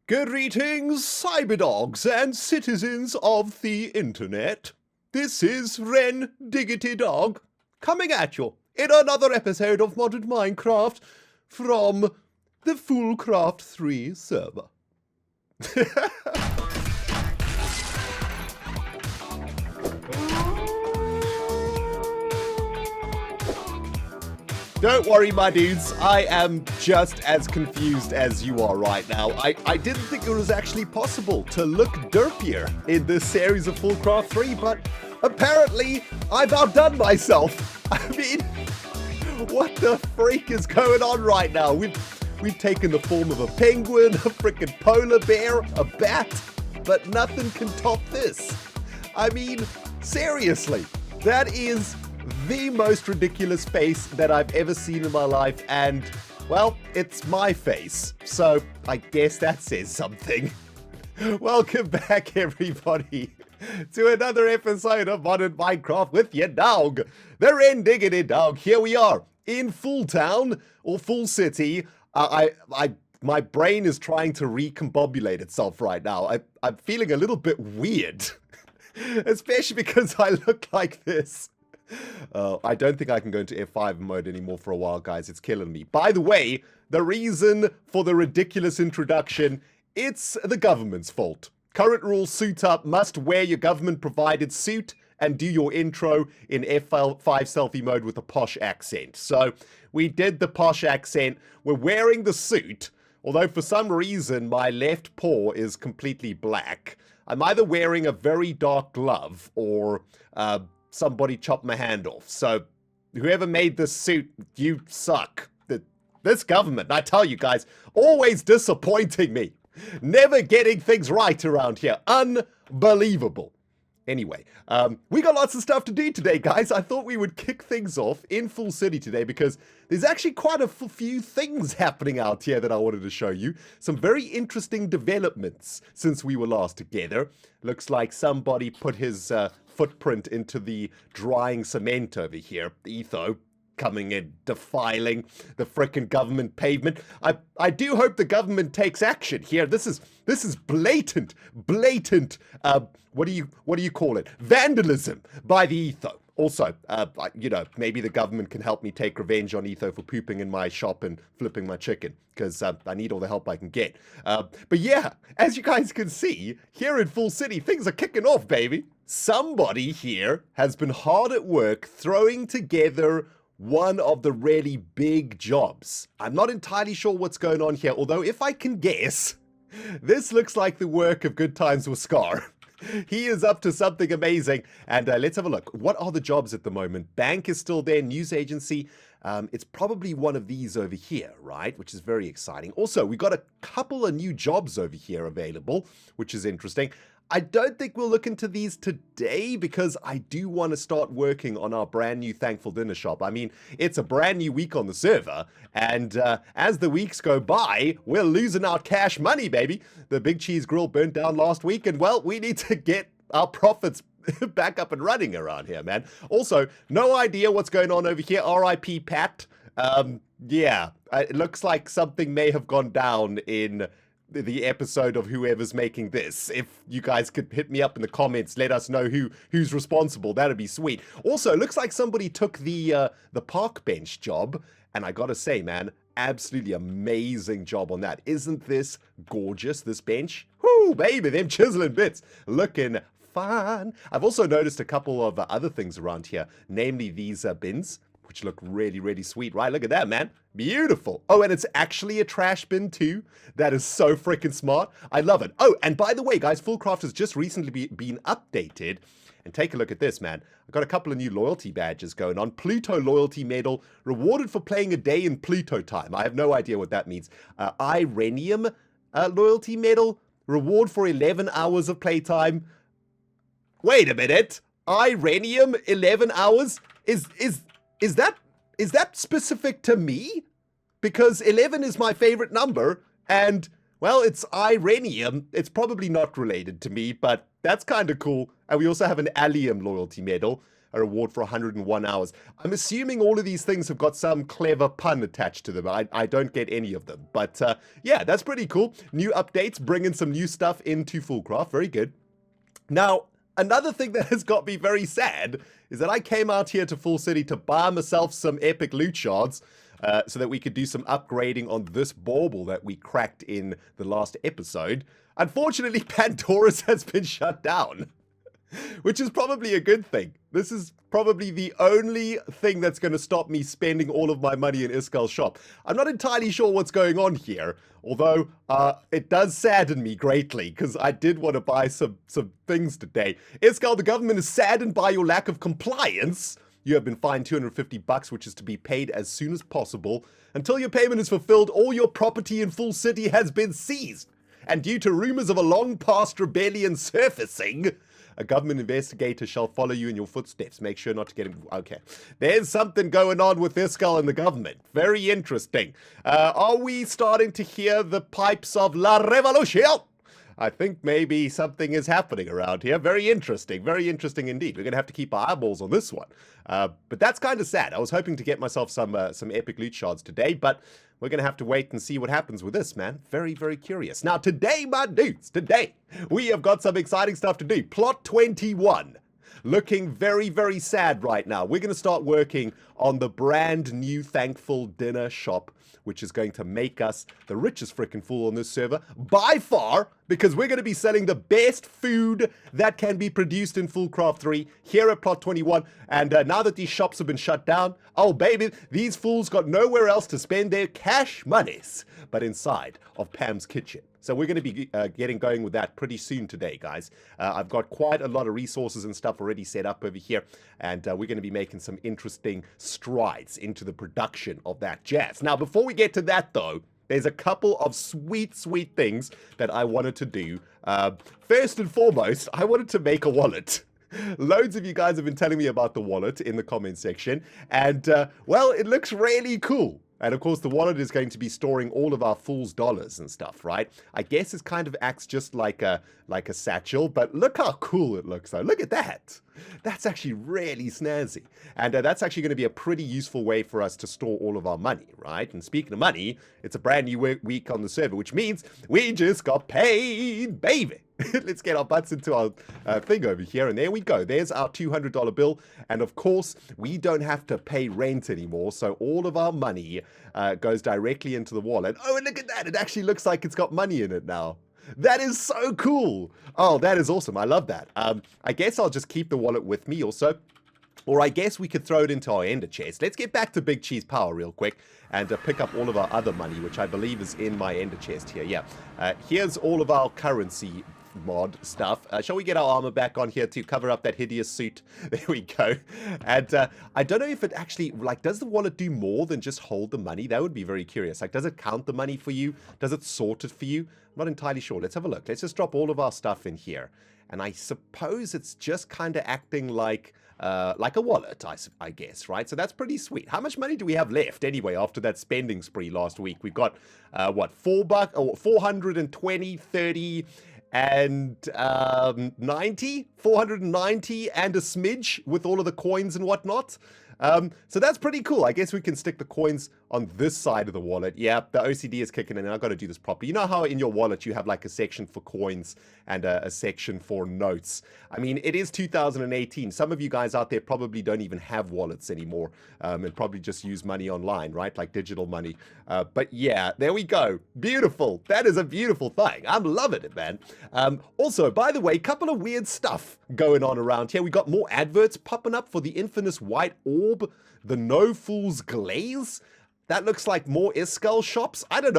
Greetings, cyberdogs and citizens of the internet. This is ReNDoG coming at you in another episode of Modded Minecraft from the FoolCraft 3 server. Don't worry, my dudes, I am just as confused as you are right now. I didn't think it was actually possible to look derpier in this series of FoolCraft 3, but apparently I've outdone myself. I mean, what the freak is going on right now? We've taken the form of a penguin, a frickin' polar bear, a bat, but nothing can top this. I mean, seriously, that is the most ridiculous face that I've ever seen in my life, and, well, it's my face, so I guess that says something. Welcome back, everybody, to another episode of Modern Minecraft with your dog, the ReNDoG. Here we are, in Fool Town, or Fool City. My brain is trying to recombobulate itself right now. I'm feeling a little bit weird, especially because I look like this. I don't think I can go into F5 mode anymore for a while, guys. It's killing me. By the way, the reason for the ridiculous introduction, it's the government's fault. Current rules: suit up, must wear your government-provided suit, and do your intro in F5 selfie mode with a posh accent. So we did the posh accent. We're wearing the suit, although for some reason my left paw is completely black. I'm either wearing a very dark glove or somebody chopped my hand off. So whoever made this suit, you suck. This government, I tell you guys, always disappointing me. Never getting things right around here. Unbelievable. Anyway, we got lots of stuff to do today, guys. I thought we would kick things off in Fool City today because there's actually quite a few things happening out here that I wanted to show you. Some very interesting developments since we were last together. Looks like somebody put his footprint into the drying cement over here. Etho coming in, defiling the frickin' government pavement. I do hope the government takes action here. This is blatant, what do you call it? Vandalism by the Etho. Also, you know, maybe the government can help me take revenge on Etho for pooping in my shop and flipping my chicken, because I need all the help I can get. But yeah, as you guys can see, here in Fool City, things are kicking off, baby. Somebody here has been hard at work throwing together one of the really big jobs. I'm not entirely sure what's going on here, although if I can guess, this looks like the work of Good Times with Scar. He is up to something amazing, and let's have a look. What are the jobs at the moment? Bank is still there, news agency. It's probably one of these over here, right? Which is very exciting. Also, we got a couple of new jobs over here available, which is interesting. I don't think we'll look into these today because I do want to start working on our brand new Thankful Dinner shop. I mean, it's a brand new week on the server, and as the weeks go by, we're losing our cash money, baby. The Big Cheese Grill burnt down last week, and well, we need to get our profits back up and running around here, man. Also, no idea what's going on over here. R.I.P. Pat. Yeah, it looks like something may have gone down in the episode of whoever's making this. If you guys could hit me up in the comments, let us know who's responsible. That'd be sweet. Also, looks like somebody took the park bench job, and I gotta say, man, absolutely amazing job on that. Isn't this gorgeous, this bench? Whoo, baby, them chiseling bits looking fine. I've also noticed a couple of other things around here, namely these bins, which look really, really sweet, right? Look at that, man. Beautiful. Oh, and it's actually a trash bin too. That is so freaking smart. I love it. Oh, and by the way, guys, FoolCraft has just recently been updated. And take a look at this, man. I've got a couple of new loyalty badges going on. Pluto loyalty medal, rewarded for playing a day in Pluto time. I have no idea what that means. Irenium loyalty medal, reward for 11 hours of playtime. Wait a minute. Irenium, 11 hours? Is that specific to me? Because 11 is my favorite number, and, well, it's Irenium. It's probably not related to me, but that's kind of cool. And we also have an Allium loyalty medal. a reward for 101 hours. I'm assuming all of these things have got some clever pun attached to them. I don't get any of them. But yeah, that's pretty cool. New updates, bringing some new stuff into FoolCraft. Very good. Now, another thing that has got me very sad is that I came out here to Full City to buy myself some epic loot shards so that we could do some upgrading on this bauble that we cracked in the last episode. Unfortunately, Pandora's has been shut down, which is probably a good thing. This is probably the only thing that's going to stop me spending all of my money in Iskal's shop. I'm not entirely sure what's going on here, although it does sadden me greatly because I did want to buy some things today. Iskal, the government is saddened by your lack of compliance. You have been fined $250, which is to be paid as soon as possible. Until your payment is fulfilled, all your property in Full City has been seized. And due to rumors of a long-past rebellion surfacing, a government investigator shall follow you in your footsteps. Make sure not to get him. Okay. There's something going on with Iskal and the government. Very interesting. Are we starting to hear the pipes of La Revolution? I think maybe something is happening around here. Very interesting indeed. We're going to have to keep our eyeballs on this one. But that's kind of sad. I was hoping to get myself some epic loot shards today, but we're going to have to wait and see what happens with this, man. Very, very curious. Now, today, my dudes, today, we have got some exciting stuff to do. Plot 21. Looking very, very sad right now. We're going to start working on the brand new Thankful Dinner shop, which is going to make us the richest frickin' fool on this server by far, because we're going to be selling the best food that can be produced in FoolCraft 3 here at Plot 21. And now that these shops have been shut down, oh baby, these fools got nowhere else to spend their cash monies but inside of PAM'S kitchen. So we're going to be getting going with that pretty soon today, guys. I've got quite a lot of resources and stuff already set up over here, and we're going to be making some interesting strides into the production of that jazz. Now, before we get to that, though, there's a couple of sweet things that I wanted to do. First and foremost, I wanted to make a wallet. Loads of you guys have been telling me about the wallet in the comment section, and well, it looks really cool. And of course, the wallet is going to be storing all of our fool's dollars and stuff, right? I guess it kind of acts just like a satchel, but look how cool it looks, though. Look at that. That's actually really snazzy. And that's actually going to be a pretty useful way for us to store all of our money, right? And speaking of money, it's a brand new week on the server, which means we just got paid, baby. Let's get our butts into our thing over here, and there we go. There's our $200 bill, and of course, we don't have to pay rent anymore, so all of our money goes directly into the wallet. Oh, and look at that. It actually looks like it's got money in it now. That is so cool. Oh, that is awesome. I love that. I guess I'll just keep the wallet with me also. Or I guess we could throw it into our ender chest. Let's get back to Big Cheese Power real quick and pick up all of our other money, which I believe is in my ender chest here. Yeah. Here's all of our currency mod stuff. Shall we get our armor back on here to cover up that hideous suit? There we go. And I don't know if it actually, like, does the wallet do more than just hold the money? That would be very curious. Like, does it count the money for you? Does it sort it for you? I'm not entirely sure. Let's have a look. Let's just drop all of our stuff in here. And I suppose it's just kind of acting like a wallet, I guess, right? So that's pretty sweet. How much money do we have left anyway after that spending spree last week? We've got, what, $420, 30, and 90, 490 and a smidge with all of the coins and whatnot. So that's pretty cool. I guess we can stick the coins on this side of the wallet. Yeah, the OCD is kicking in, and I've got to do this properly. You know how in your wallet you have like a section for coins and a section for notes? I mean, it is 2018. Some of you guys out there probably don't even have wallets anymore and probably just use money online, right? Like digital money. But yeah, there we go. Beautiful. That is a beautiful thing. I'm loving it, man. Also, by the way, a couple of weird stuff going on around here. We got more adverts popping up for the infamous white orb, the No Fool's Glaze. That looks like more Iskal shops. I don't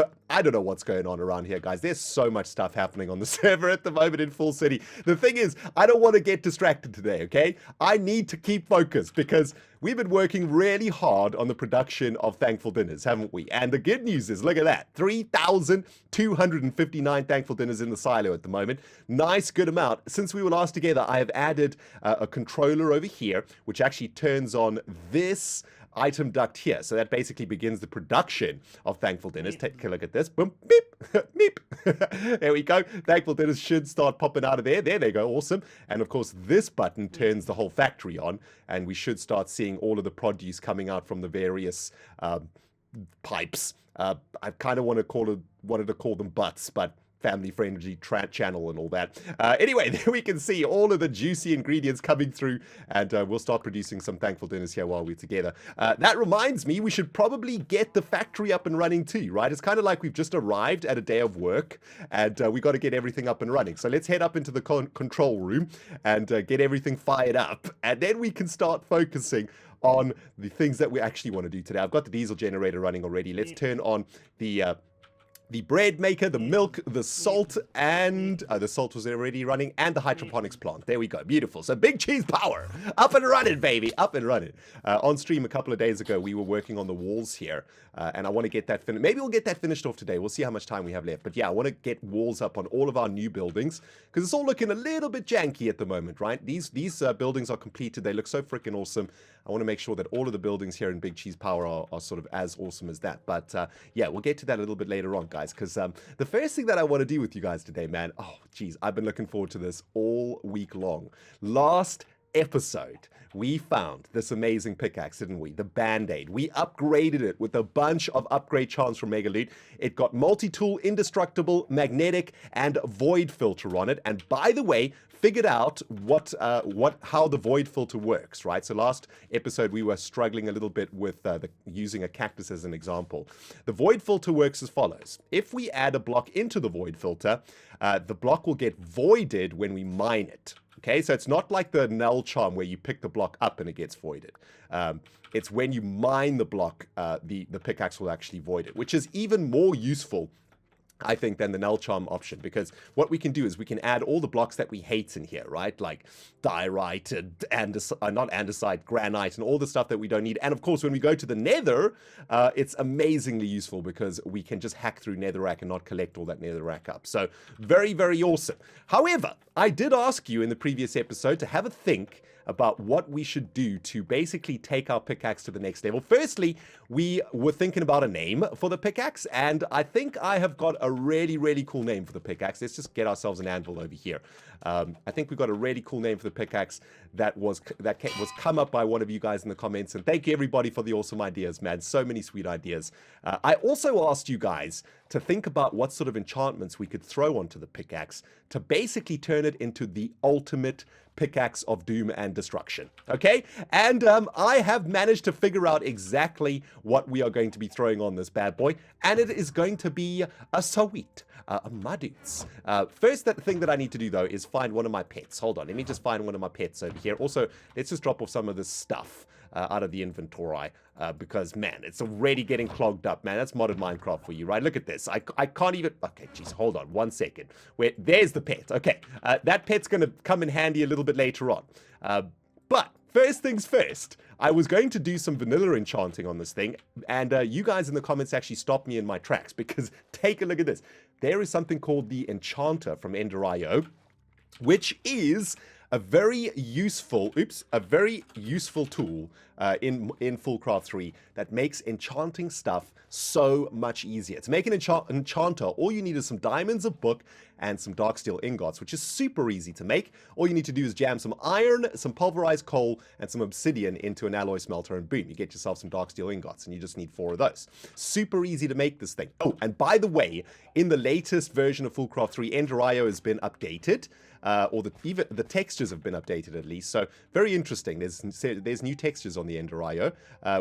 know what's going on around here, guys. There's so much stuff happening on the server at the moment in Full City. The thing is, I don't want to get distracted today, okay? I need to keep focused because we've been working really hard on the production of Thankful Dinners, haven't we? And the good news is, look at that. 3,259 Thankful Dinners in the silo at the moment. Nice, good amount. Since we were last together, I have added a controller over here, which actually turns on this item duct here. So that basically begins the production of thankful dinners. Take a look at this. Boom, beep, meep. There we go. Thankful dinners should start popping out of there. There they go. Awesome. And of course, this button turns the whole factory on, and we should start seeing all of the produce coming out from the various pipes. I kind of wanted to call them butts, but family-friendly channel and all that. Anyway, there we can see all of the juicy ingredients coming through, and we'll start producing some thankful dinners here while we're together. That reminds me, we should probably get the factory up and running too, right? It's kind of like we've just arrived at a day of work, and we got to get everything up and running. So let's head up into the control room and get everything fired up, and then we can start focusing on the things that we actually want to do today. I've got the diesel generator running already. Let's turn on the bread maker, the milk, the salt, and the salt was already running, and the hydroponics plant. There we go. Beautiful. So big cheese power. Up and running, baby. Up and running. On stream a couple of days ago, we were working on the walls here, and I want to get that finished. Maybe we'll get that finished off today. We'll see how much time we have left. But yeah, I want to get walls up on all of our new buildings, because it's all looking a little bit janky at the moment, right? These buildings are completed. They look so freaking awesome. I want to make sure that all of the buildings here in Big Cheese Power are sort of as awesome as that. But yeah, we'll get to that a little bit later on, guys, because the first thing that I want to do with you guys today, man, oh, geez, I've been looking forward to this all week long. Last episode, we found this amazing pickaxe, didn't we? The Band-Aid. We upgraded it with a bunch of upgrade charms from Megaloot. It got multi-tool, indestructible, magnetic, and void filter on it. And by the way, figured out how the void filter works, right? So last episode we were struggling a little bit with using a cactus as an example. The void filter works as follows. If we add a block into the void filter, the block will get voided when we mine it. Okay, so it's not like the null charm where you pick the block up and it gets voided. It's when you mine the block, the pickaxe will actually void it, which is even more useful, I think, than the null charm option, because what we can do is we can add all the blocks that we hate in here, right? Like diorite and not andesite, granite, and all the stuff that we don't need. And of course, when we go to the nether, it's amazingly useful because we can just hack through netherrack and not collect all that netherrack up. So very, very awesome. However, I did ask you in the previous episode to have a think about what we should do to basically take our pickaxe to the next level. Firstly, we were thinking about a name for the pickaxe, and I think I have got a really, really cool name for the pickaxe. Let's just get ourselves an anvil over here. I think we've got a really cool name for the pickaxe that was come up by one of you guys in the comments, and thank you everybody for the awesome ideas, man. So many sweet ideas. I also asked you guys to think about what sort of enchantments we could throw onto the pickaxe to basically turn it into the ultimate pickaxe of doom and destruction. Okay, and I have managed to figure out exactly what we are going to be throwing on this bad boy, and it is going to be a sweet Maduts. First thing that I need to do though is find one of my pets. Hold on, let me just find one of my pets over here. Also, let's just drop off some of this stuff out of the inventory, because man, it's already getting clogged up, man. That's modded Minecraft for you, right? Look at this. I can't even, okay, geez, hold on 1 second. There's the pet. Okay, that pet's gonna come in handy a little bit later on. But first things first, I was going to do some vanilla enchanting on this thing, and you guys in the comments actually stopped me in my tracks, because take a look at this. There is something called the Enchanter from Ender.io, which is a very useful tool in FoolCraft 3 that makes enchanting stuff so much easier. To make an enchanter, all you need is some diamonds, a book, and some dark steel ingots, which is super easy to make. All you need to do is jam some iron, some pulverized coal, and some obsidian into an alloy smelter, and boom, you get yourself some dark steel ingots, and you just need 4 of those. Super easy to make this thing. Oh, and by the way, in the latest version of FoolCraft 3, Ender.io has been updated. Or even the textures have been updated at least. So very interesting. There's new textures on the Ender.io,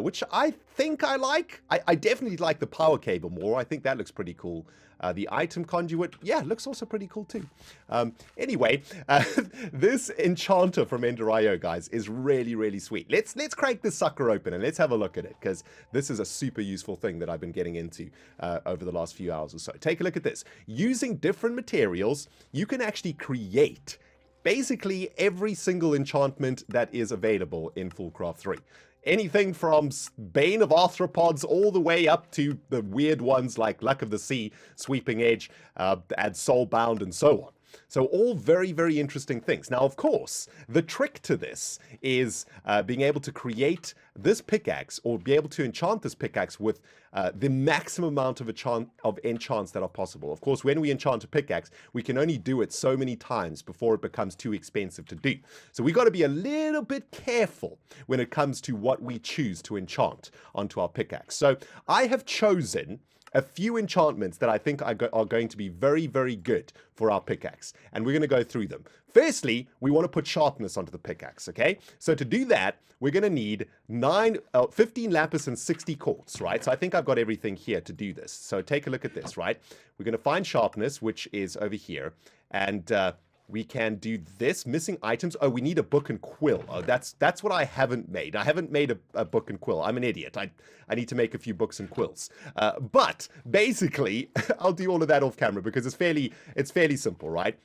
which I think I like. I definitely like the power cable more. I think that looks pretty cool. The item conduit, yeah, looks also pretty cool too. Anyway, this enchanter from Ender.io, guys, is really, really sweet. Let's crank this sucker open and let's have a look at it, because this is a super useful thing that I've been getting into over the last few hours or so. Take a look at this. Using different materials, you can actually create basically every single enchantment that is available in FoolCraft 3. Anything from Bane of Arthropods all the way up to the weird ones like Luck of the Sea, Sweeping Edge, and Soulbound, and so on. So all very, very interesting things. Now, of course, the trick to this is being able to create this pickaxe or be able to enchant this pickaxe with the maximum amount of enchants that are possible. Of course, when we enchant a pickaxe, we can only do it so many times before it becomes too expensive to do. So we got to be a little bit careful when it comes to what we choose to enchant onto our pickaxe. So I have chosen a few enchantments that I think are going to be very, very good for our pickaxe. And we're going to go through them. Firstly, we want to put sharpness onto the pickaxe, okay? So to do that, we're going to need 15 lapis and 60 quartz, right? So I think I've got everything here to do this. So take a look at this, right? We're going to find sharpness, which is over here. And we can do this. Missing items. Oh, we need a book and quill. Oh, that's what I haven't made. I haven't made a book and quill. I'm an idiot. I need to make a few books and quills. But basically, I'll do all of that off camera because it's fairly simple, right?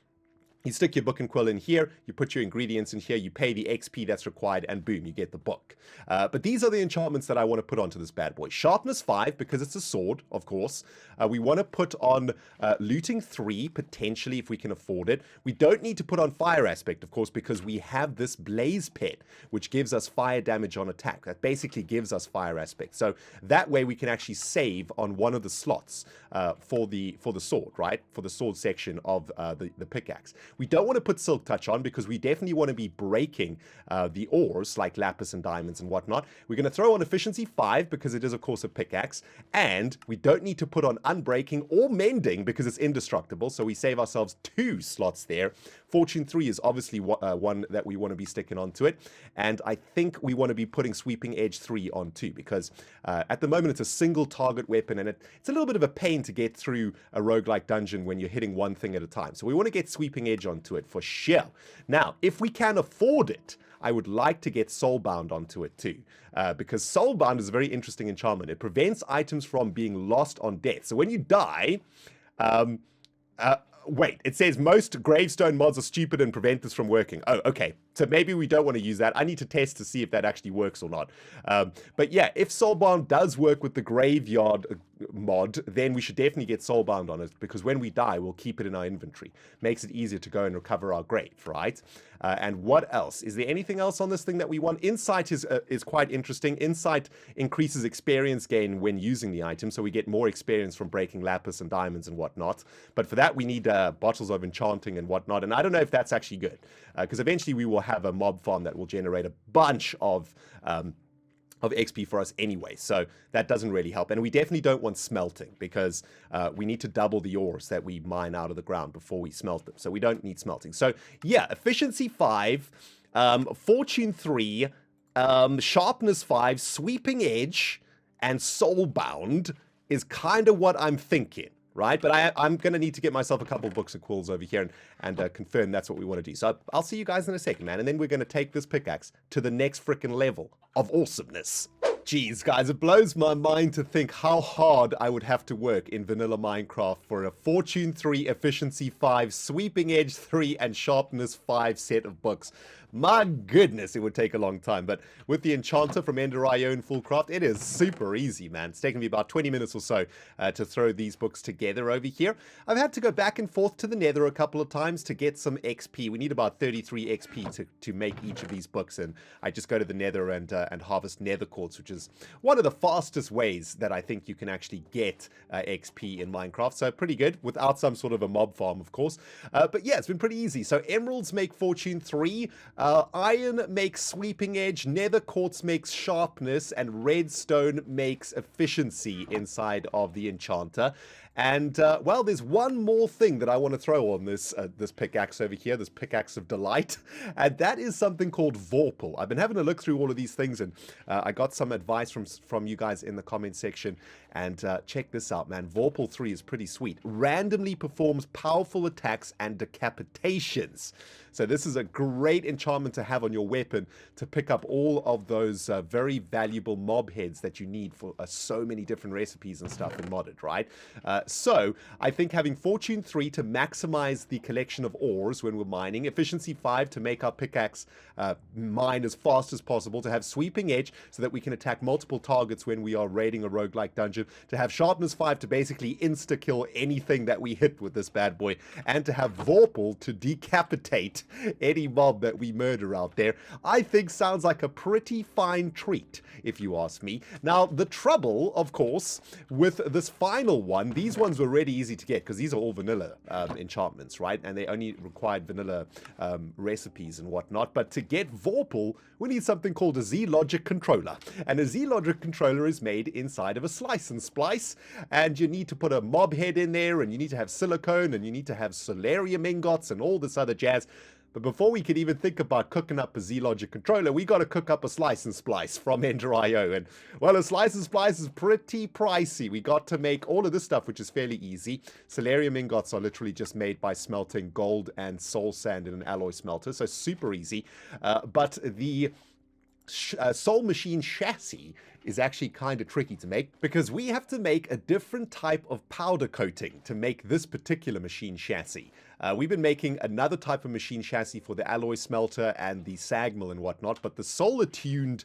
You stick your book and quill in here, you put your ingredients in here, you pay the XP that's required, and boom, you get the book. But these are the enchantments that I want to put onto this bad boy. Sharpness 5, because it's a sword, of course. We want to put on looting 3, potentially, if we can afford it. We don't need to put on fire aspect, of course, because we have this blaze pit, which gives us fire damage on attack. That basically gives us fire aspect. So that way we can actually save on one of the slots for the sword, right? For the sword section of the pickaxe. We don't want to put Silk Touch on because we definitely want to be breaking the ores like lapis and diamonds and whatnot. We're going to throw on Efficiency 5 because it is, of course, a pickaxe. And we don't need to put on Unbreaking or Mending because it's indestructible. So we save ourselves 2 slots there. Fortune 3 is obviously one that we want to be sticking onto it. And I think we want to be putting Sweeping Edge 3 on too because at the moment it's a single target weapon and it's a little bit of a pain to get through a roguelike dungeon when you're hitting one thing at a time. So we want to get Sweeping Edge onto it for sure. Now, if we can afford it, I would like to get Soulbound onto it too, because Soulbound is a very interesting enchantment. It prevents items from being lost on death. So when you die, wait, it says most gravestone mods are stupid and prevent this from working. Oh, okay. So maybe we don't want to use that. I need to test to see if that actually works or not. But yeah, if Soulbound does work with the graveyard mod, then we should definitely get Soulbound on it because when we die, we'll keep it in our inventory. Makes it easier to go and recover our grave, right? And what else? Is there anything else on this thing that we want? Insight is quite interesting. Insight increases experience gain when using the item, so we get more experience from breaking lapis and diamonds and whatnot. But for that, we need bottles of enchanting and whatnot. And I don't know if that's actually good because eventually we will have a mob farm that will generate a bunch of XP for us anyway, so that doesn't really help. And we definitely don't want smelting because we need to double the ores that we mine out of the ground before we smelt them, so we don't need smelting. So yeah, Efficiency 5, Fortune 3, Sharpness 5, Sweeping Edge, and Soulbound is kind of what I'm thinking. Right, but I'm going to need to get myself a couple of books of quills over here and confirm that's what we want to do. So I'll see you guys in a second, man. And then we're going to take this pickaxe to the next freaking level of awesomeness. Jeez, guys, it blows my mind to think how hard I would have to work in vanilla Minecraft for a Fortune 3, Efficiency 5, Sweeping Edge 3, and Sharpness 5 set of books. My goodness, it would take a long time. But with the Enchanter from Ender.io and FoolCraft, it is super easy, man. It's taken me about 20 minutes or so to throw these books together over here. I've had to go back and forth to the Nether a couple of times to get some XP. We need about 33 XP to make each of these books, and I just go to the Nether and harvest Nether quartz, which is one of the fastest ways that I think you can actually get XP in Minecraft. So pretty good, without some sort of a mob farm, of course. But yeah, it's been pretty easy. So emeralds make Fortune 3. Iron makes Sweeping Edge, Nether Quartz makes Sharpness, and Redstone makes Efficiency inside of the Enchanter. And, well, there's one more thing that I want to throw on this pickaxe over here, this pickaxe of delight, and that is something called Vorpal. I've been having a look through all of these things, and I got some advice from you guys in the comment section, and check this out, man. Vorpal 3 is pretty sweet. Randomly performs powerful attacks and decapitations. So this is a great enchantment to have on your weapon to pick up all of those very valuable mob heads that you need for so many different recipes and stuff in modded, right? So I think having Fortune 3 to maximize the collection of ores when we're mining, Efficiency 5 to make our pickaxe mine as fast as possible, to have Sweeping Edge so that we can attack multiple targets when we are raiding a roguelike dungeon, to have Sharpness 5 to basically insta-kill anything that we hit with this bad boy, and to have Vorpal to decapitate any mob that we murder out there, I think sounds like a pretty fine treat, if you ask me. Now, the trouble, of course, with this final one, these ones were really easy to get because these are all vanilla enchantments, right? And they only required vanilla recipes and whatnot. But to get Vorpal, we need something called a Z-Logic controller. And a Z-Logic controller is made inside of a slice and splice. And you need to put a mob head in there, and you need to have silicone, and you need to have solarium ingots and all this other jazz. But before we could even think about cooking up a Z-Logic controller, we got to cook up a slice and splice from Ender.io. And, well, a slice and splice is pretty pricey. We got to make all of this stuff, which is fairly easy. Solarium ingots are literally just made by smelting gold and soul sand in an alloy smelter, so super easy. But the Soul Machine chassis is actually kind of tricky to make because we have to make a different type of powder coating to make this particular machine chassis. We've been making another type of machine chassis for the alloy smelter and the sag mill and whatnot, but the solar-tuned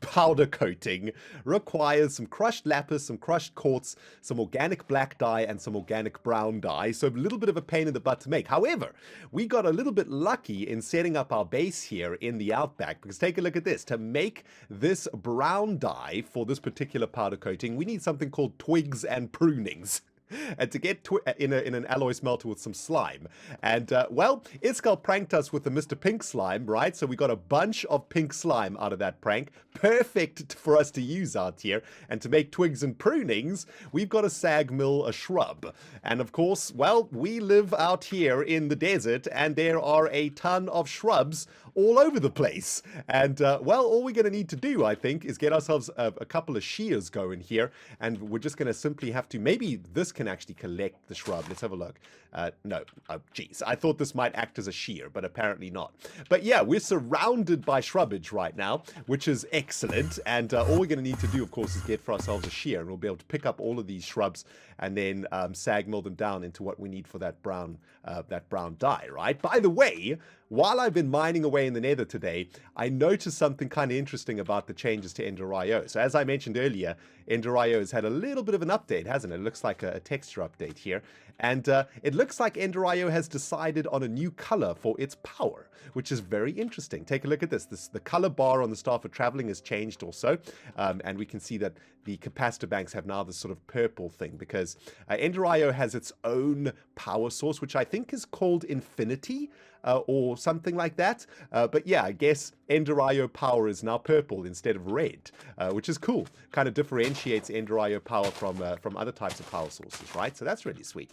powder coating requires some crushed lapis, some crushed quartz, some organic black dye, and some organic brown dye, so a little bit of a pain in the butt to make. However, we got a little bit lucky in setting up our base here in the Outback, because take a look at this. To make this brown dye for this particular powder coating, we need something called twigs and prunings. And to get in an alloy smelter with some slime. And, well, Iskal pranked us with the Mr. Pink slime, right? So we got a bunch of pink slime out of that prank. Perfect for us to use out here. And to make twigs and prunings, we've got a sag mill, a shrub. And, of course, well, we live out here in the desert, and there are a ton of shrubs all over the place. And, well, all we're going to need to do, I think, is get ourselves a couple of shears going here. And we're just going to simply have to, maybe this can actually collect the shrub. Let's have a look. No. Oh, geez. I thought this might act as a shear, but apparently not. But yeah, we're surrounded by shrubbage right now, which is excellent. And all we're going to need to do, of course, is get for ourselves a shear, and we'll be able to pick up all of these shrubs and then sag mill them down into what we need for that brown dye, right? By the way, while I've been mining away in the nether today, I noticed something kind of interesting about the changes to Ender.io. So as I mentioned earlier, Ender.io has had a little bit of an update, hasn't it? It looks like a texture update here. And it looks like Ender.io has decided on a new color for its power, which is very interesting. Take a look at this. The color bar on the Staff of Traveling has changed also. And we can see that the capacitor banks have now this sort of purple thing because Ender.io has its own power source, which I think is called Infinity. Or something like that. But yeah, I guess Ender.io power is now purple instead of red, which is cool. Kind of differentiates Ender.io power from other types of power sources, right? So that's really sweet.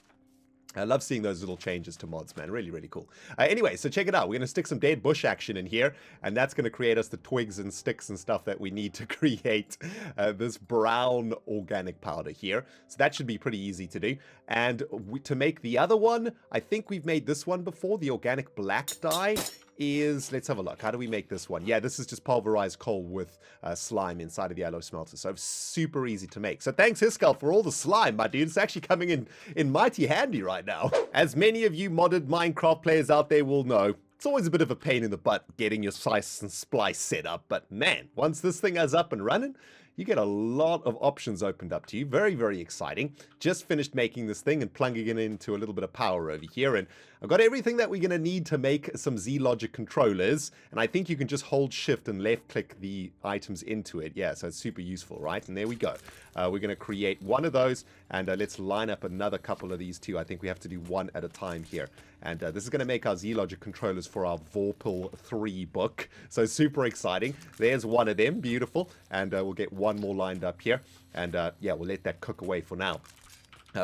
I love seeing those little changes to mods, man. Really, really cool. Anyway, so check it out. We're going to stick some dead bush action in here, and that's going to create us the twigs and sticks and stuff that we need to create this brown organic powder here. So that should be pretty easy to do. And to make the other one, I think we've made this one before, the organic black dye. Let's have a look. How do we make this one? Yeah, this is just pulverized coal with slime inside of the alloy smelter. So super easy to make. So thanks, Iskal, for all the slime, my dude. It's actually coming in mighty handy right now. As many of you modded Minecraft players out there will know, it's always a bit of a pain in the butt getting your slice and splice set up. But man, once this thing is up and running, you get a lot of options opened up to you. Very, very exciting. Just finished making this thing and plunging it into a little bit of power over here. And I've got everything that we're going to need to make some Z-Logic controllers. And I think you can just hold shift and left click the items into it. Yeah, so it's super useful, right? And there we go. We're going to create one of those. And let's line up another couple of these too. I think we have to do one at a time here. And this is going to make our Z-Logic controllers for our Vorpal 3 book. So super exciting. There's one of them. Beautiful. And we'll get one more lined up here. And yeah, we'll let that cook away for now.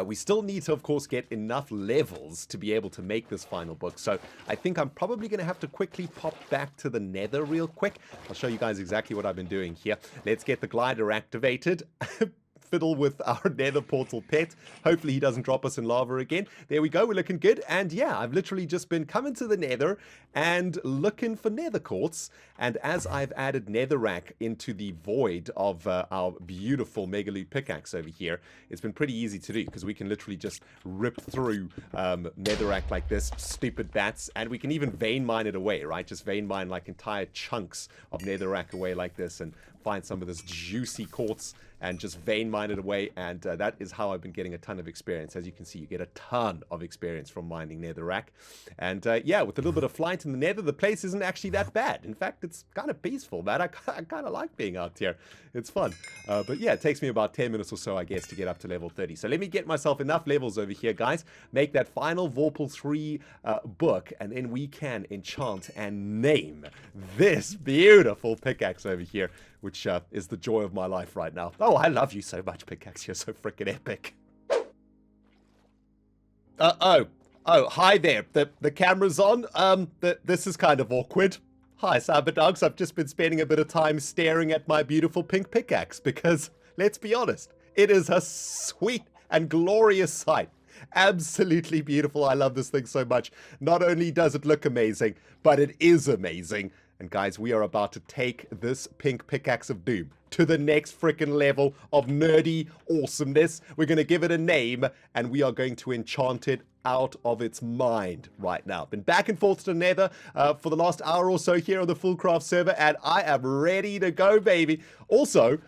We still need to, of course, get enough levels to be able to make this final book. So I think I'm probably going to have to quickly pop back to the nether real quick. I'll show you guys exactly what I've been doing here. Let's get the glider activated. fiddle with our nether portal pet. Hopefully he doesn't drop us in lava again. There we go, we're looking good. And yeah, I've literally just been coming to the nether and looking for nether quartz. And as I've added netherrack into the void of our beautiful Megaloot pickaxe over here, it's been pretty easy to do because we can literally just rip through netherrack like this, stupid bats, and we can even vein mine it away, right? Just vein mine like entire chunks of netherrack away like this and find some of this juicy quartz and just vein mine it away, and that is how I've been getting a ton of experience. As you can see, you get a ton of experience from mining netherrack, and yeah, with a little bit of flight in the nether, the place isn't actually that bad. In fact, it's kind of peaceful, man. I kind of like being out here. It's fun, but yeah, it takes me about 10 minutes or so, I guess, to get up to level 30. So let me get myself enough levels over here, guys, make that final Vorpal 3 book, and then we can enchant and name this beautiful pickaxe over here, which is the joy of my life right now. Oh, I love you so much, pickaxe. You're so freaking epic. Oh, hi there. The camera's on. This is kind of awkward. Hi, Cyberdogs. I've just been spending a bit of time staring at my beautiful pink pickaxe because, let's be honest, it is a sweet and glorious sight. Absolutely beautiful. I love this thing so much. Not only does it look amazing, but it is amazing. And guys, we are about to take this pink pickaxe of doom to the next freaking level of nerdy awesomeness. We're going to give it a name, and we are going to enchant it out of its mind right now. Been back and forth to Nether for the last hour or so here on the FoolCraft server, and I am ready to go, baby. Also,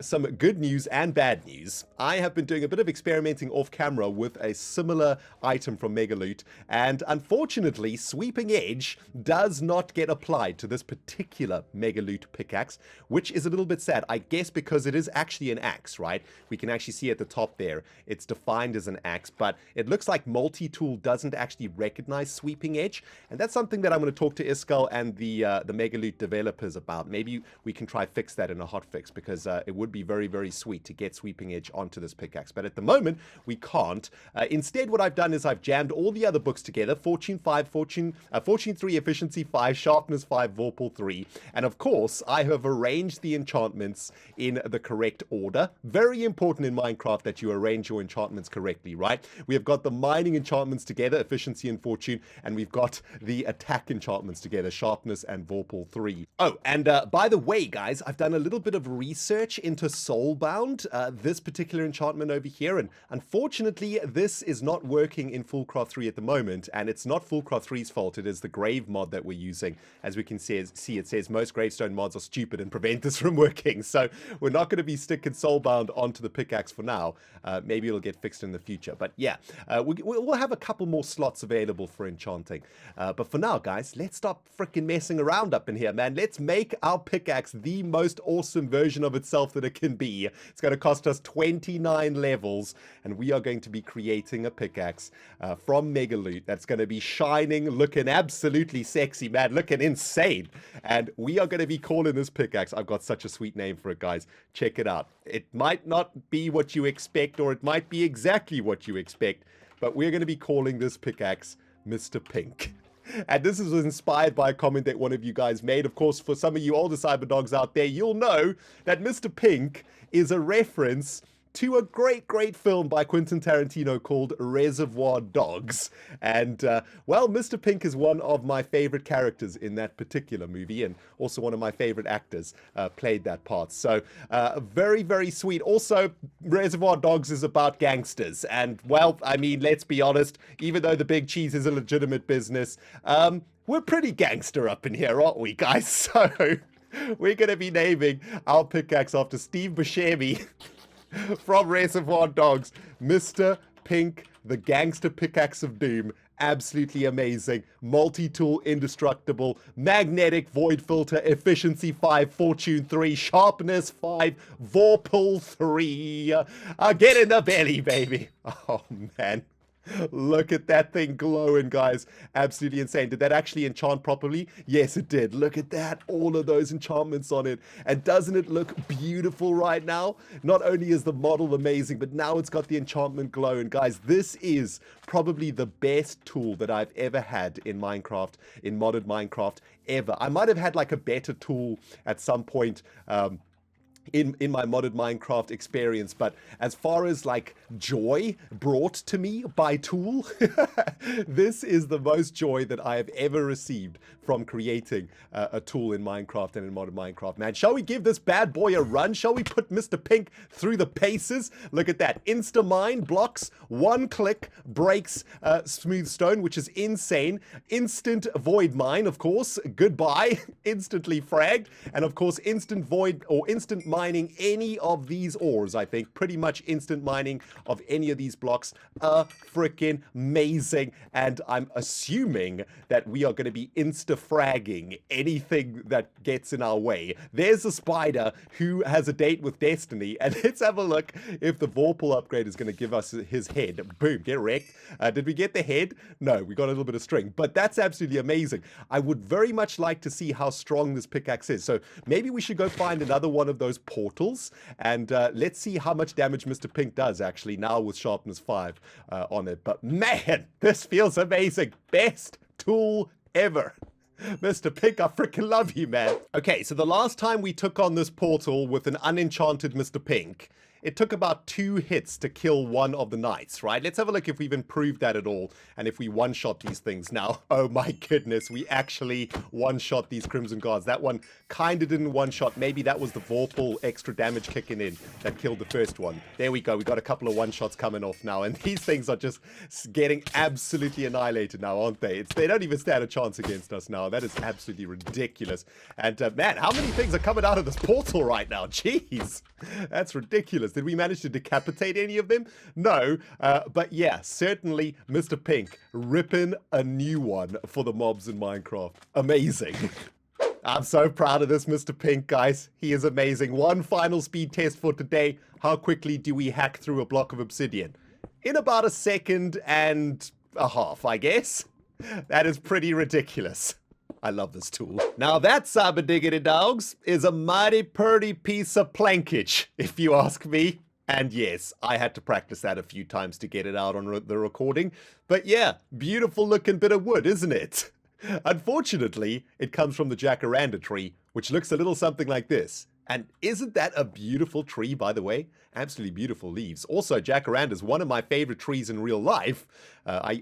some good news and bad news. I have been doing a bit of experimenting off camera with a similar item from Megaloot, and unfortunately, Sweeping Edge does not get applied to this particular Megaloot pickaxe, which is a little bit sad, I guess, because it is actually an axe, right? We can actually see at the top there, it's defined as an axe, but it looks like Multi-Tool doesn't actually recognize Sweeping Edge, and that's something that I'm going to talk to Iskal and the Megaloot developers about. Maybe we can try fix that in a hotfix, because it would be very, very sweet to get Sweeping Edge onto this pickaxe. But at the moment, we can't. Instead, what I've done is I've jammed all the other books together. Fortune 5, Fortune 3, Efficiency 5, Sharpness 5, Vorpal 3. And of course, I have arranged the enchantments in the correct order. Very important in Minecraft that you arrange your enchantments correctly, right? We have got the mining enchantments together, Efficiency and Fortune, and we've got the attack enchantments together, Sharpness and Vorpal 3. Oh, and by the way, guys, I've done a little bit of research into Soulbound, this particular enchantment over here, and unfortunately this is not working in FoolCraft 3 at the moment, and it's not FoolCraft 3's fault. It is the grave mod that we're using. As we can see, it says most gravestone mods are stupid and prevent this from working, so we're not going to be sticking Soulbound onto the pickaxe for now. Maybe it'll get fixed in the future, but yeah, we'll have a couple more slots available for enchanting, but for now, guys, let's stop freaking messing around up in here, man. Let's make our pickaxe the most awesome version of itself that it can be. It's going to cost us 29 levels, and we are going to be creating a pickaxe from Megaloot that's going to be shining, looking absolutely sexy, man, looking insane. And we are going to be calling this pickaxe, I've got such a sweet name for it, guys. Check it out. It might not be what you expect, or it might be exactly what you expect, but we're going to be calling this pickaxe Mr. Pink. And this is inspired by a comment that one of you guys made. Of course, for some of you older Cyberdogs out there, you'll know that Mr. Pink is a reference to a great film by Quentin Tarantino called Reservoir Dogs. And, well, Mr. Pink is one of my favorite characters in that particular movie, and also one of my favorite actors played that part. So, very, very sweet. Also, Reservoir Dogs is about gangsters. And, well, I mean, let's be honest, even though the Big Cheese is a legitimate business, we're pretty gangster up in here, aren't we, guys? So, we're going to be naming our pickaxe after Steve Buscemi from Reservoir Dogs, Mr. Pink, the gangster pickaxe of doom. Absolutely amazing. Multi-tool, indestructible, magnetic void filter, efficiency 5, fortune 3, sharpness 5, vorpal 3. Get in the belly, baby. Oh, man. Look at that thing glowing, guys. Absolutely insane. Did that actually enchant properly? Yes, it did. Look at that. All of those enchantments on it. And doesn't it look beautiful right now? Not only is the model amazing, but now it's got the enchantment glow. And guys, this is probably the best tool that I've ever had in Minecraft, in modded Minecraft, ever. I might have had like a better tool at some point, in my modded Minecraft experience, but as far as like joy brought to me by tool, this is the most joy that I have ever received from creating a tool in Minecraft and in modded Minecraft. Man, shall we give this bad boy a run? Shall we put Mr. Pink through the paces? Look at that. Insta-mine blocks, one click, breaks smooth stone, which is insane. Instant void mine, of course. Goodbye. Instantly fragged. And of course, instant void or instant mining any of these ores, I think. Pretty much instant mining of any of these blocks. Freaking amazing. And I'm assuming that we are going to be insta-fragging anything that gets in our way. There's a spider who has a date with destiny. And let's have a look if the Vorpal upgrade is going to give us his head. Boom, get wrecked. Did we get the head? No, we got a little bit of string. But that's absolutely amazing. I would very much like to see how strong this pickaxe is. So maybe we should go find another one of those portals, and let's see how much damage Mr. Pink does actually now with Sharpness 5 on it. But man, this feels amazing. Best tool ever. Mr. Pink, I freaking love you, man. Okay, so the last time we took on this portal with an unenchanted Mr. Pink, it took about 2 hits to kill one of the knights, right? Let's have a look if we've improved that at all, and if we one-shot these things now. Oh my goodness, we actually one-shot these Crimson Guards. That one kind of didn't one-shot. Maybe that was the Vorpal extra damage kicking in that killed the first one. There we go. We got a couple of one-shots coming off now, and these things are just getting absolutely annihilated now, aren't they? They don't even stand a chance against us now. That is absolutely ridiculous. And man, how many things are coming out of this portal right now? Jeez, that's ridiculous. Did we manage to decapitate any of them? No, but yeah, certainly Mr. Pink ripping a new one for the mobs in Minecraft. Amazing. I'm so proud of this Mr. Pink, guys. He is amazing. One final speed test for today. How quickly do we hack through a block of obsidian? In about 1.5 seconds, I guess. That is pretty ridiculous. I love this tool. Now that, cyber-diggity dogs, is a mighty purty piece of plankage, if you ask me. And yes, I had to practice that a few times to get it out on the recording. But yeah, beautiful looking bit of wood, isn't it? Unfortunately, it comes from the jacaranda tree, which looks a little something like this. And isn't that a beautiful tree, by the way? Absolutely beautiful leaves. Also, jacaranda is one of my favorite trees in real life. I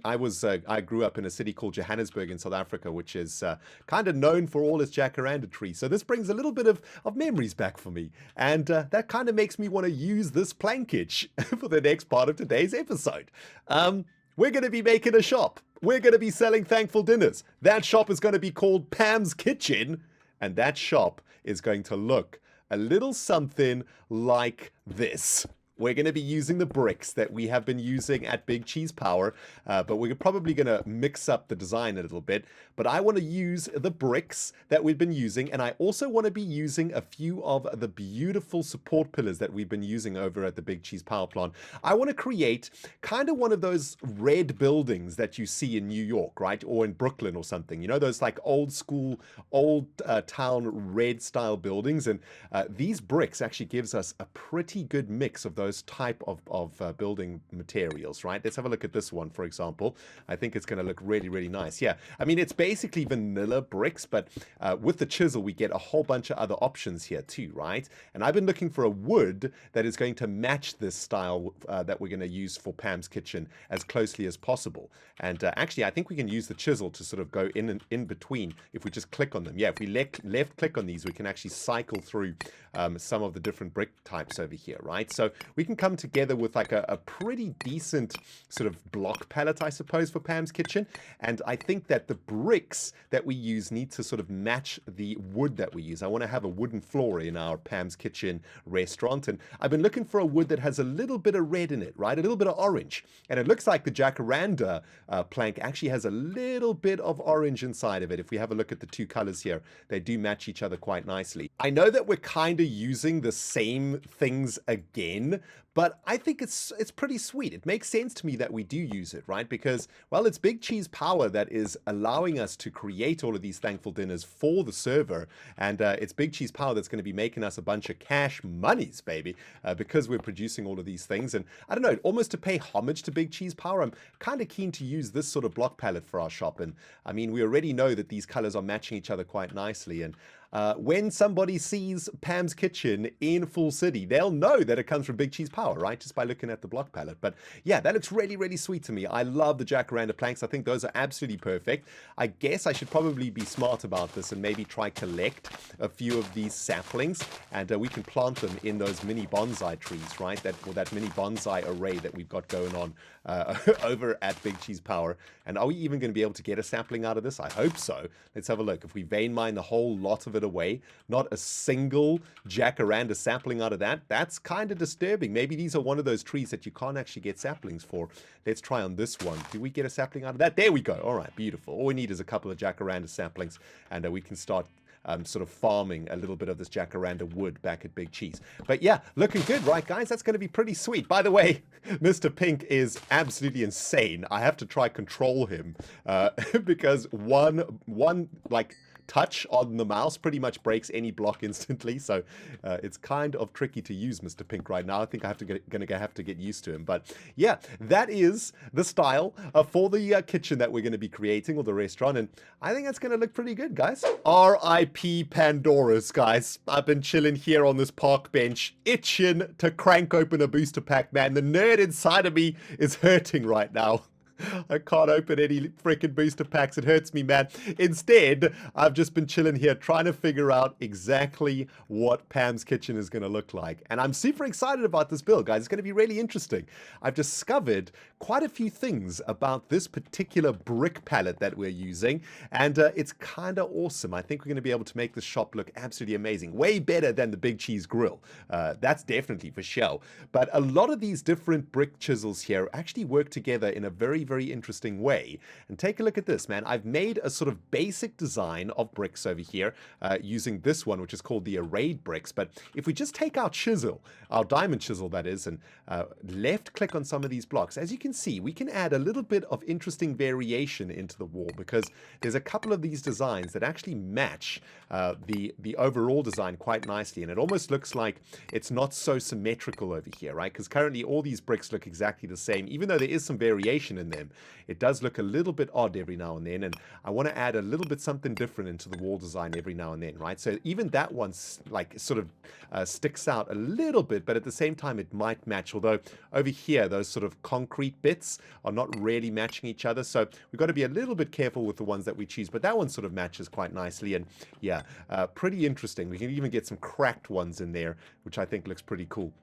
grew up in a city called Johannesburg in South Africa, which is kind of known for all its jacaranda trees. So this brings a little bit of memories back for me. And that kind of makes me want to use this plankage for the next part of today's episode. We're going to be making a shop. We're going to be selling thankful dinners. That shop is going to be called Pam's Kitchen. And that shop is going to look a little something like this. We're going to be using the bricks that we have been using at Big Cheese Power, but we're probably going to mix up the design a little bit. But I want to use the bricks that we've been using, and I also want to be using a few of the beautiful support pillars that we've been using over at the Big Cheese Power Plant. I want to create kind of one of those red buildings that you see in New York, right? Or in Brooklyn or something. You know, those like old school, old town red style buildings. And these bricks actually gives us a pretty good mix of those type of building materials, right? Let's have a look at this one, for example. I think it's going to look really, really nice. Yeah, I mean, it's basically vanilla bricks, but with the chisel, we get a whole bunch of other options here too, right? And I've been looking for a wood that is going to match this style that we're going to use for Pam's Kitchen as closely as possible. And actually, I think we can use the chisel to sort of go in and in between if we just click on them. Yeah, if we left click on these, we can actually cycle through some of the different brick types over here, right? So we can come together with like a pretty decent sort of block palette, I suppose, for Pam's Kitchen. And I think that the bricks that we use need to sort of match the wood that we use. I want to have a wooden floor in our Pam's Kitchen restaurant. And I've been looking for a wood that has a little bit of red in it, right? A little bit of orange. And it looks like the jacaranda plank actually has a little bit of orange inside of it. If we have a look at the two colors here, they do match each other quite nicely. I know that we're kind of using the same things again, but I think it's pretty sweet. It makes sense to me that we do use it, right? Because, well, it's Big Cheese Power that is allowing us to create all of these thankful dinners for the server. And it's Big Cheese Power that's going to be making us a bunch of cash monies, baby, because we're producing all of these things. And I don't know, almost to pay homage to Big Cheese Power, I'm kind of keen to use this sort of block palette for our shop. And I mean, we already know that these colors are matching each other quite nicely. And when somebody sees Pam's Kitchen in Full City, they'll know that it comes from Big Cheese Power, right? Just by looking at the block palette. But yeah, that looks really, really sweet to me. I love the jacaranda planks. I think those are absolutely perfect. I guess I should probably be smart about this and maybe try collect a few of these saplings, and we can plant them in those mini bonsai trees, right? That mini bonsai array that we've got going on over at Big Cheese Power. And are we even going to be able to get a sapling out of this? I hope so. Let's have a look. If we vein mine the whole lot of it away, not a single jacaranda sapling out of that, that's kind of disturbing. Maybe these are one of those trees that you can't actually get saplings for. Let's try on this one. Do we get a sapling out of that? There we go. All right, beautiful. All we need is a couple of jacaranda saplings, and we can start sort of farming a little bit of this jacaranda wood back at Big Cheese. But yeah, looking good, right, guys? That's going to be pretty sweet. By the way, Mr. Pink is absolutely insane. I have to try control him because one like touch on the mouse pretty much breaks any block instantly, so it's kind of tricky to use Mr. Pink right now. I think I have to get used to him. But yeah, that is the style for the kitchen that we're going to be creating, or the restaurant, and I think that's going to look pretty good, guys. R.I.P. Pandora's, guys. I've been chilling here on this park bench, itching to crank open a booster pack, man. The nerd inside of me is hurting right now. I can't open any freaking booster packs. It hurts me, man. Instead, I've just been chilling here trying to figure out exactly what Pam's Kitchen is going to look like. And I'm super excited about this build, guys. It's going to be really interesting. I've discovered quite a few things about this particular brick palette that we're using, and it's kind of awesome. I think we're going to be able to make this shop look absolutely amazing. Way better than the Big Cheese Grill. That's definitely for sure. But a lot of these different brick chisels here actually work together in a very, very interesting way. And take a look at this, man. I've made a sort of basic design of bricks over here using this one, which is called the arrayed bricks. But if we just take our chisel, our diamond chisel that is, and left click on some of these blocks, as you can see, we can add a little bit of interesting variation into the wall, because there's a couple of these designs that actually match the overall design quite nicely, and it almost looks like it's not so symmetrical over here, right? Because currently all these bricks look exactly the same, even though there is some variation in them. It does look a little bit odd every now and then, and I want to add a little bit something different into the wall design every now and then, right? So even that one's like sort of sticks out a little bit, but at the same time it might match, although over here those sort of concrete bits are not really matching each other, so we've got to be a little bit careful with the ones that we choose. But that one sort of matches quite nicely, and yeah, pretty interesting. We can even get some cracked ones in there, which I think looks pretty cool.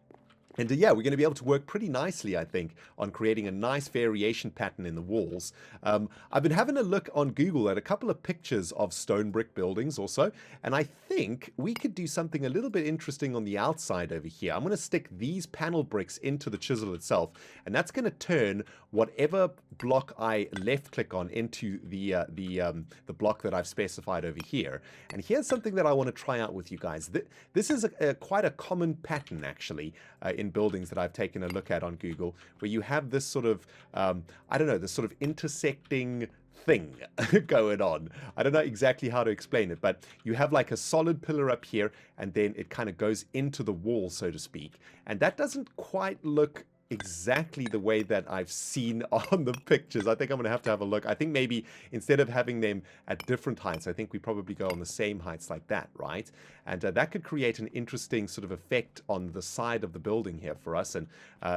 And yeah, we're going to be able to work pretty nicely, I think, on creating a nice variation pattern in the walls. I've been having a look on Google at a couple of pictures of stone brick buildings also, and I think we could do something a little bit interesting on the outside over here. I'm going to stick these panel bricks into the chisel itself, and that's going to turn whatever block I left click on into the block that I've specified over here. And here's something that I want to try out with you guys. This is quite a common pattern, actually, in buildings that I've taken a look at on Google, where you have this sort of, I don't know, this sort of intersecting thing going on. I don't know exactly how to explain it, but you have like a solid pillar up here, and then it kind of goes into the wall, so to speak. And that doesn't quite look exactly the way that I've seen on the pictures. I think I'm going to have a look. I think maybe instead of having them at different heights, I think we probably go on the same heights like that, right? And that could create an interesting sort of effect on the side of the building here for us. And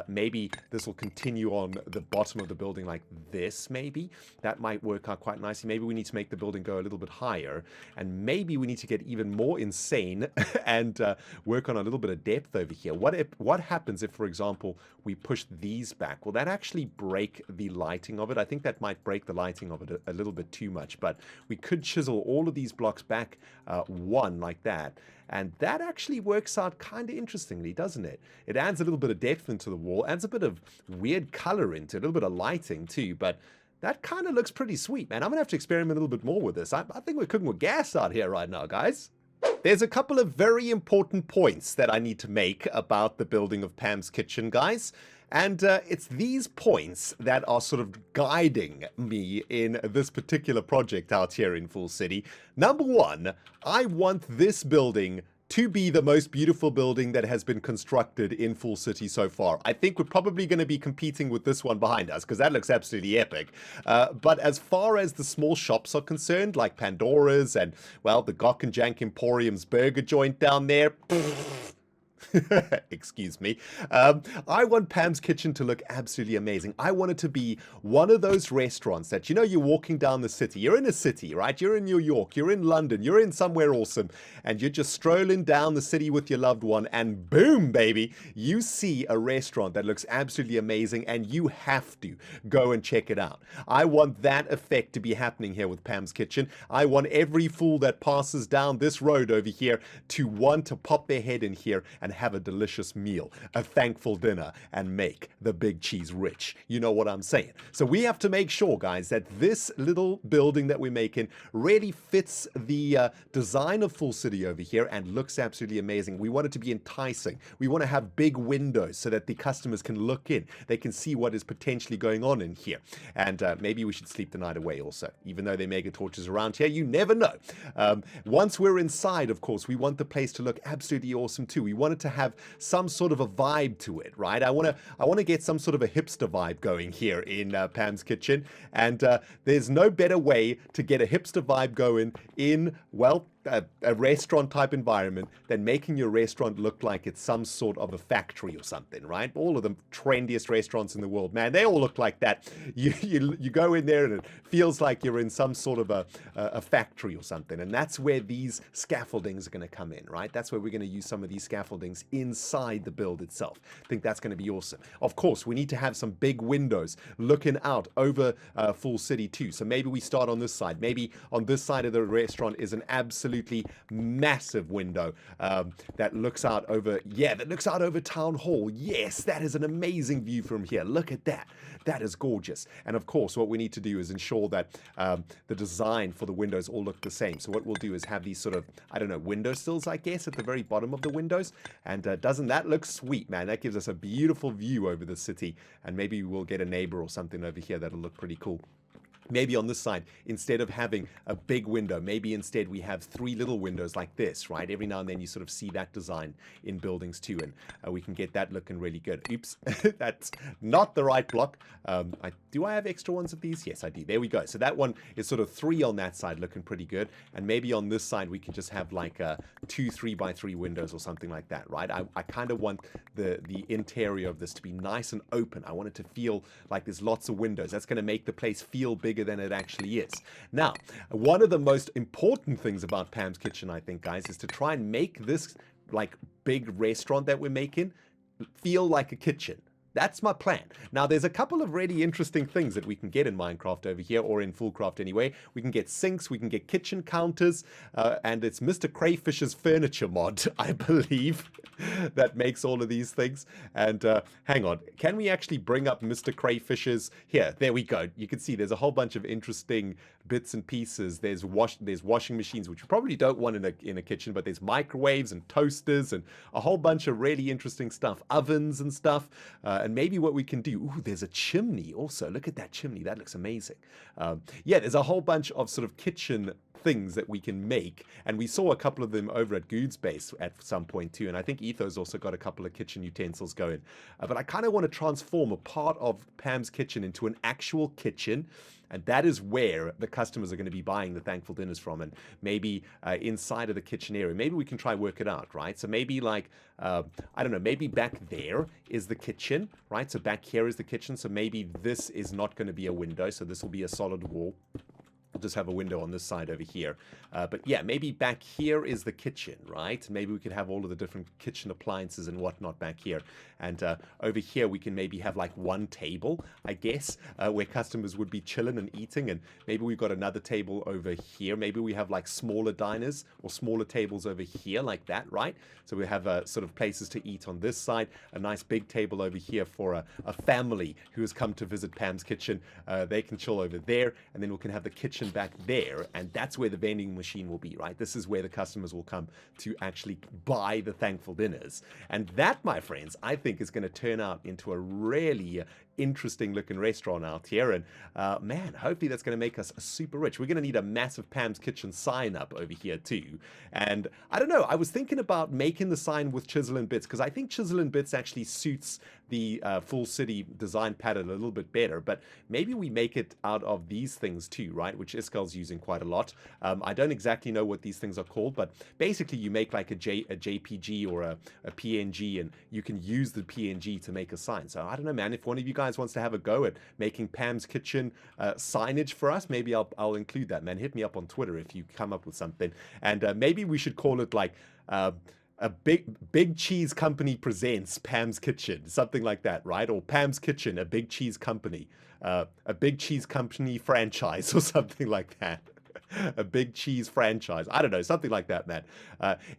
maybe this will continue on the bottom of the building like this, maybe. That might work out quite nicely. Maybe we need to make the building go a little bit higher. And maybe we need to get even more insane and work on a little bit of depth over here. What happens if, for example, we push these back? Will that actually break the lighting of it? I think that might break the lighting of it a little bit too much, but we could chisel all of these blocks back one like that, and that actually works out kind of interestingly, doesn't it? It adds a little bit of depth into the wall, adds a bit of weird color into it, a little bit of lighting too, but that kind of looks pretty sweet, man. I'm gonna have to experiment a little bit more with this. I think we're cooking with gas out here right now, guys. There's a couple of very important points that I need to make about the building of Pam's Kitchen, guys. And it's these points that are sort of guiding me in this particular project out here in Full City. Number one, I want this building to be the most beautiful building that has been constructed in Fool City so far. I think we're probably going to be competing with this one behind us because that looks absolutely epic. But as far as the small shops are concerned, like Pandora's and, well, the Gok and Jank Emporium's burger joint down there, excuse me. I want Pam's Kitchen to look absolutely amazing. I want it to be one of those restaurants that, you know, you're walking down the city. You're in a city, right? You're in New York. You're in London. You're in somewhere awesome. And you're just strolling down the city with your loved one. And boom, baby, you see a restaurant that looks absolutely amazing. And you have to go and check it out. I want that effect to be happening here with Pam's Kitchen. I want every fool that passes down this road over here to want to pop their head in here and have a delicious meal, a thankful dinner, and make the big cheese rich. You know what I'm saying? So we have to make sure, guys, that this little building that we're making really fits the design of Fool City over here and looks absolutely amazing. We want it to be enticing. We want to have big windows so that the customers can look in. They can see what is potentially going on in here. And maybe we should sleep the night away also. Even though they mega torches around here, you never know. Once we're inside, of course, we want the place to look absolutely awesome too. We want it to have some sort of a vibe to it, right? I want to get some sort of a hipster vibe going here in Pam's Kitchen, and there's no better way to get a hipster vibe going in, well, a restaurant type environment than making your restaurant look like it's some sort of a factory or something, right? All of the trendiest restaurants in the world, man, they all look like that. You go in there and it feels like you're in some sort of a factory or something, and that's where these scaffoldings are going to come in, right? That's where we're going to use some of these scaffoldings inside the build itself. I think that's going to be awesome. Of course, we need to have some big windows looking out over Fool City too. So maybe we start on this side. Maybe on this side of the restaurant is an absolutely massive window that looks out over, that looks out over Town Hall. Yes, that is an amazing view from here. Look at that. That is gorgeous. And of course, what we need to do is ensure that the design for the windows all look the same. So what we'll do is have these sort of, I don't know, window sills, I guess, at the very bottom of the windows. And doesn't that look sweet, man? That gives us a beautiful view over the city. And maybe we'll get a neighbor or something over here that'll look pretty cool. Maybe on this side, instead of having a big window, maybe instead we have 3 little windows like this, right? Every now and then you sort of see that design in buildings too, and we can get that looking really good. Oops, that's not the right block. Do I have extra ones of these? Yes, I do. There we go. So that one is sort of 3 on that side looking pretty good, and maybe on this side we can just have like 2 3x3 windows or something like that, right? I kind of want the interior of this to be nice and open. I want it to feel like there's lots of windows. That's going to make the place feel bigger than it actually is. Now, one of the most important things about Pam's Kitchen, I think, guys, is to try and make this like big restaurant that we're making feel like a kitchen. That's my plan. Now, there's a couple of really interesting things that we can get in Minecraft over here, or in FoolCraft anyway. We can get sinks, we can get kitchen counters, and it's Mr. Crayfishes Furniture mod, I believe, that makes all of these things. And hang on, can we actually bring up Mr. Crayfishes? Here, there we go. You can see there's a whole bunch of interesting bits and pieces. There's washing machines, which you probably don't want in a kitchen, but there's microwaves and toasters and a whole bunch of really interesting stuff, ovens and stuff. And maybe what we can do, ooh, there's a chimney also. Look at that chimney. That looks amazing. Yeah, there's a whole bunch of sort of kitchen things that we can make, and we saw a couple of them over at Good's base at some point too, and I think Etho's also got a couple of kitchen utensils going. But I kind of want to transform a part of Pam's Kitchen into an actual kitchen, and that is where the customers are going to be buying the thankful dinners from, and maybe inside of the kitchen area, maybe we can try work it out, right? So maybe like, I don't know, maybe back there is the kitchen, right? So back here is the kitchen, so maybe this is not going to be a window, so this will be a solid wall. I'll just have a window on this side over here. But yeah, maybe back here is the kitchen, right? Maybe we could have all of the different kitchen appliances and whatnot back here. And over here, we can maybe have like one table, I guess, where customers would be chilling and eating. And maybe we've got another table over here. Maybe we have like smaller diners or smaller tables over here like that, right? So we have sort of places to eat on this side, a nice big table over here for a family who has come to visit Pam's Kitchen. They can chill over there, and then we can have the kitchen back there, and that's where the vending machine will be, right? This is where the customers will come to actually buy the thankful dinners. And that, my friends, I think is going to turn out into a really interesting looking restaurant out here. And man, hopefully that's going to make us super rich. We're going to need a massive Pam's Kitchen sign up over here too. And I don't know, I was thinking about making the sign with chisel and bits, because I think chisel and bits actually suits the full city design pattern a little bit better. But maybe we make it out of these things too, right? Which Iskal's using quite a lot. I don't exactly know what these things are called, but basically you make like a JPG or a PNG, and you can use the PNG to make a sign. So I don't know, man, if one of you guys wants to have a go at making Pam's Kitchen signage for us, maybe I'll include that, man. Hit me up on Twitter if you come up with something. And maybe we should call it like a big cheese company presents Pam's Kitchen, something like that, right? Or Pam's Kitchen, a big cheese company, a big cheese company franchise, or something like that. A big cheese franchise. I don't know, something like that, man.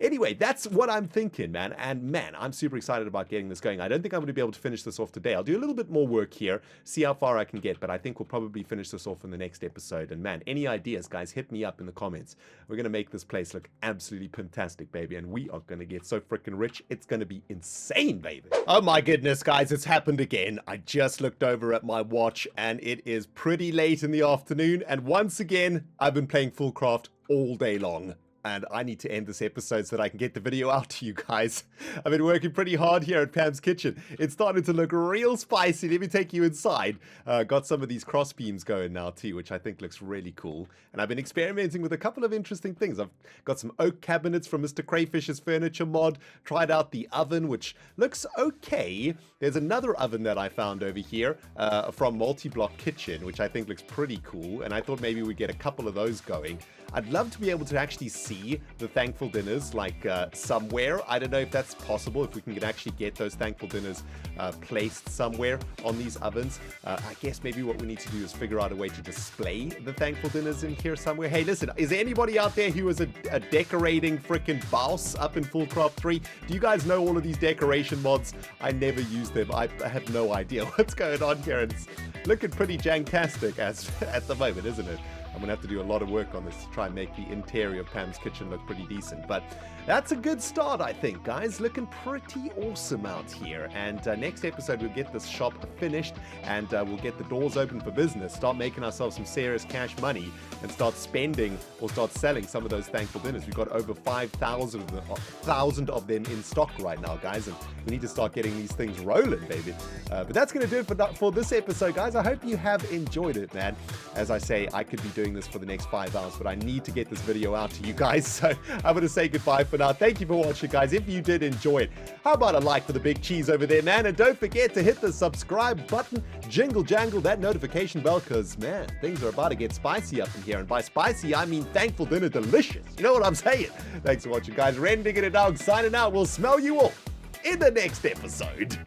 Anyway, that's what I'm thinking, man. And man, I'm super excited about getting this going. I don't think I'm going to be able to finish this off today. I'll do a little bit more work here, see how far I can get, but I think we'll probably finish this off in the next episode. And man, any ideas, guys, hit me up in the comments. We're going to make this place look absolutely fantastic, baby. And we are going to get so freaking rich. It's going to be insane, baby. Oh my goodness, guys, it's happened again. I just looked over at my watch and it is pretty late in the afternoon. And once again, I've been playing FoolCraft all day long, and I need to end this episode so that I can get the video out to you guys. I've been working pretty hard here at Pam's Kitchen. It's starting to look real spicy. Let me take you inside. Got some of these cross beams going now too, which I think looks really cool. And I've been experimenting with a couple of interesting things. I've got some oak cabinets from Mr. Crayfishes Furniture mod. Tried out the oven, which looks okay. There's another oven that I found over here from Multi-Block Kitchen, which I think looks pretty cool. And I thought maybe we'd get a couple of those going. I'd love to be able to actually see the thankful dinners like somewhere. I don't know if that's possible, if we can actually get those thankful dinners placed somewhere on these ovens. I guess maybe what we need to do is figure out a way to display the thankful dinners in here somewhere. Hey, listen, is there anybody out there who is a decorating freaking boss up in FoolCraft 3? Do you guys know all of these decoration mods? I never use them. I have no idea what's going on here. And it's looking pretty janktastic at the moment, isn't it? I'm going to have to do a lot of work on this to try and make the interior of Pam's Kitchen look pretty decent. But that's a good start, I think, guys. Looking pretty awesome out here. And next episode, we'll get this shop finished and we'll get the doors open for business, start making ourselves some serious cash money and start spending or start selling some of those thankful dinners. We've got over 5,000 of them in stock right now, guys. And we need to start getting these things rolling, baby. But that's going to do it for this episode, guys. I hope you have enjoyed it, man. As I say, I could be doing this for the next 5 hours, but I need to get this video out to you guys. So I'm going to say goodbye for now. Thank you for watching, guys. If you did enjoy it, how about a like for the big cheese over there, man? And don't forget to hit the subscribe button, jingle jangle that notification bell, because man, things are about to get spicy up in here. And by spicy, I mean thankful dinner delicious. You know what I'm saying? Thanks for watching, guys. ReNDoG signing out. We'll smell you all in the next episode.